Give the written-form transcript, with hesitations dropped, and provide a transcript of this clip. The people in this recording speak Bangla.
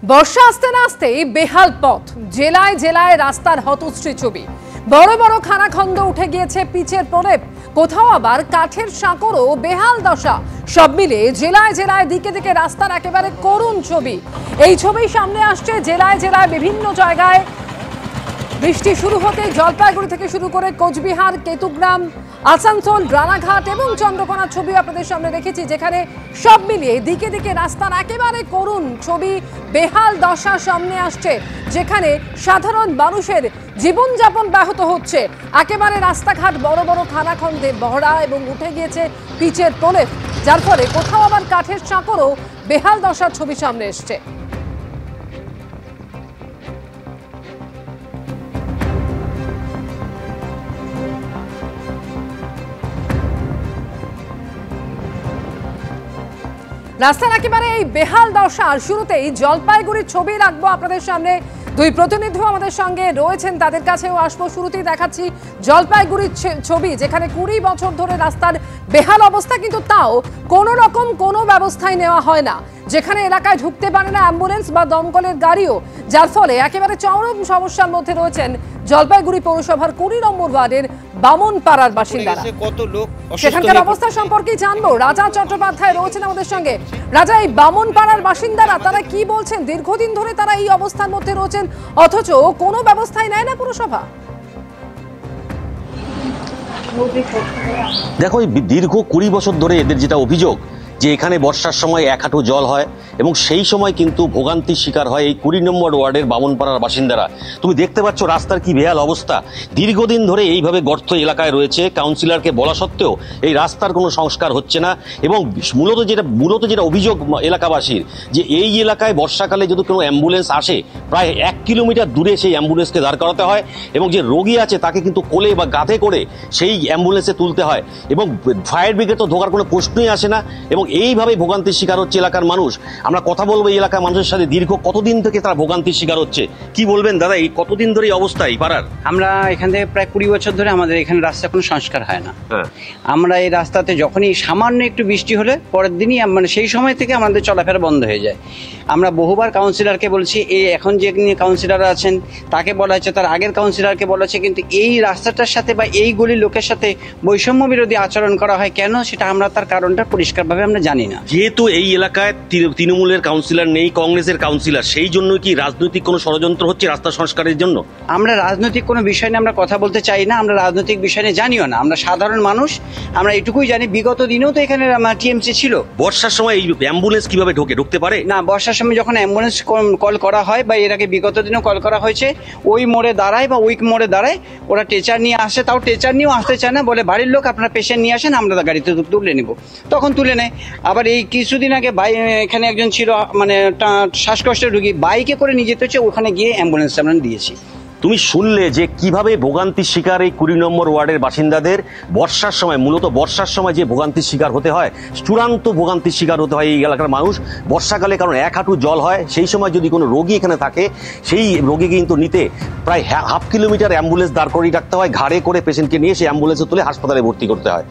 বর্ষা আসতে না আসতেই বেহাল পথ, জেলায় জেলায় রাস্তার হতশ্রী ছবি। বড় বড় খানাখন্দ উঠে গিয়েছে পিচের প্রলেপ, কোথাও আবার কাঠের সাঁকোরও বেহাল দশা। সব মিলে জেলায় জেলায় দিকে দিকে রাস্তার একেবারে করুণ ছবি। এই ছবি সামনে আসছে জেলায় জেলায় বিভিন্ন জায়গায়। বৃষ্টি শুরু হতে জলপাইগুড়ি থেকে শুরু করে কোচবিহার, কেতুগ্রাম, আসানসোল, রানাঘাট এবং চন্দ্রকোনার ছবি আপনাদের সামনে রেখেছি, যেখানে সব মিলিয়ে দিকে দিকে রাস্তার একেবারে করুণ ছবি, বেহাল দশা সামনে আসছে, যেখানে সাধারণ মানুষের জীবনযাপন ব্যাহত হচ্ছে। একেবারে রাস্তাঘাট বড় বড় খানাখন্দে ভরা এবং উঠে গিয়েছে পিচের প্রলেপ, যার ফলে কোথাও আবার কাঠের সাঁকোরও বেহাল দশার ছবি সামনে এসছে। রাস্তার একেবারে এই বেহাল দশার শুরুতেই জলপাইগুড়ির ছবি রাখবো আপনাদের সামনে। দুই প্রতিনিধি আমাদের সঙ্গে রয়েছেন, তাদের কাছেও আসবো। শুরুতেই দেখাচ্ছি জলপাইগুড়ির ছবি, যেখানে 20 বছর ধরে রাস্তার বেহাল অবস্থা, কিন্তু তাও কোনো রকম কোনো ব্যবস্থাই নেওয়া হয় না। যেখানে এলাকায় ঢুকতে পারে না অ্যাম্বুলেন্স বা দমকলের গাড়িও, যার ফলে একেবারে চরম সমস্যার মধ্যে রয়েছেন জলপাইগুড়ি পৌরসভার 20 নম্বর ওয়ার্ডের বামনপাড়ার বাসিন্দারা। সেখানকার অবস্থা সম্পর্কে জানবো। রাজা চট্টোপাধ্যায় রয়েছেন আমাদের সঙ্গে। রাজা, এই বামনপাড়ার বাসিন্দারা তারা কি বলছেন? দীর্ঘদিন ধরে তারা এই অবস্থার মধ্যে রয়েছেন, অথচ কোনো ব্যবস্থাই নেয় না পুরসভা। দেখো, দীর্ঘ 20 বছর ধরে এদের যেটা অভিযোগ যে এখানে বর্ষার সময় 1 হাঁটু জল হয় এবং সেই সময় কিন্তু ভোগান্তির শিকার হয় এই 20 নম্বর ওয়ার্ডের বামনপাড়ার বাসিন্দারা। তুমি দেখতে পাচ্ছ রাস্তার কি বেহাল অবস্থা। দীর্ঘদিন ধরে এইভাবে গর্ত এলাকায় রয়েছে, কাউন্সিলরকে বলা সত্ত্বেও এই রাস্তার কোনো সংস্কার হচ্ছে না। এবং মূলত যেটা অভিযোগ এলাকাবাসীর, যে এই এলাকায় বর্ষাকালে যদি কোনো অ্যাম্বুলেন্স আসে, প্রায় 1 কিলোমিটার দূরে সেই অ্যাম্বুলেন্সকে দাঁড় করাতে হয় এবং যে রোগী আছে তাকে কিন্তু কোলে বা কাঁধে করে সেই অ্যাম্বুলেন্সে তুলতে হয় এবং ফায়ার ব্রিগেড তো ঢোকার কোনো প্রশ্নই আসে না। এবং এইভাবে ভোগান্তির শিকার হচ্ছে এলাকার মানুষ। আমরা কথা বলবো এই এলাকার মানুষের সাথে, দীর্ঘ কতদিন থেকে তারা ভোগান্তির শিকার হচ্ছে। কি বলবেন দাদা, এই কতদিন ধরে এই অবস্থা এই পাড়ার? আমরা এখান থেকে প্রায় 20 বছর ধরে আমাদের এখানে রাস্তা কোনো সংস্কার হয় না। আমরা এই রাস্তাতে যখনই সামান্য একটু বৃষ্টি হলে পরের দিনই মানে সেই সময় থেকে আমাদের চলাফেরা বন্ধ হয়ে যায়। আমরা বহুবার কাউন্সিলরকে বলছি, এই এখন যে কাউন্সিলর আছেন তাকে বলা হচ্ছে, তার আগের কাউন্সিলরকে বলা হচ্ছে, কিন্তু এই রাস্তাটার সাথে বা এই গলির লোকের সাথে বৈষম্য বিরোধী আচরণ করা হয় কেন, সেটা আমরা তার কারণটা পরিষ্কারভাবে আমরা জানি না। যেহেতু এই এলাকায় তৃণমূলের কাউন্সিলর নেই, কংগ্রেসের কাউন্সিলর, সেই জন্য কি রাজনৈতিক কোনো ষড়যন্ত্র হচ্ছে রাস্তা সংস্কারের জন্য? আমরা রাজনৈতিক কোনো বিষয় নিয়ে আমরা কথা বলতে চাই না, আমরা রাজনৈতিক বিষয় নিয়ে জানিও না। আমরা সাধারণ মানুষ, আমরা এটুকুই জানি বিগত দিনেও তো এখানে টিএমসি ছিল। বর্ষার সময় এই অ্যাম্বুলেন্স কিভাবে ঢুকতে পারে না? বর্ষার সময় যখন অ্যাম্বুলেন্স কল করা হয় বা এর আগে বিগত দিনেও কল করা হয়েছে, ওই মোড়ে দাঁড়ায় বা ওই মোড়ে দাঁড়ায়, ওরা টেচার নিয়ে আসে, তাও টেচার নিয়েও আসতে চায় না, বলে বাড়ির লোক আপনার পেশেন্ট নিয়ে আসেন, আমরা গাড়িতে তুলে নেব, তখন তুলে নেয়। আবার এই কিছুদিন আগে এখানে একজন ছিল মানে শ্বাসকষ্টের রোগী, বাইকে করে নিয়ে যেতে হচ্ছে, ওখানে গিয়ে অ্যাম্বুলেন্স আমরা দিয়েছি। তুমি শুনলে যে কিভাবে ভোগান্তির শিকার এই 20 নম্বর ওয়ার্ডের বাসিন্দাদের বর্ষার সময়, মূলত বর্ষার সময় যে ভোগান্তির শিকার হতে হয়, চূড়ান্ত ভোগান্তির শিকার হতে হয় এই এলাকার মানুষ বর্ষাকালে। কারণ 1 হাঁটু জল হয়, সেই সময় যদি কোনো রোগী এখানে থাকে, সেই রোগী কিন্তু নিতে প্রায় 1/2 কিলোমিটার অ্যাম্বুলেন্স দাঁড় করিয়ে রাখতে হয়, ঘাড়ে করে পেশেন্টকে নিয়ে সেই অ্যাম্বুলেন্সে তুলে হাসপাতালে ভর্তি করতে হয়।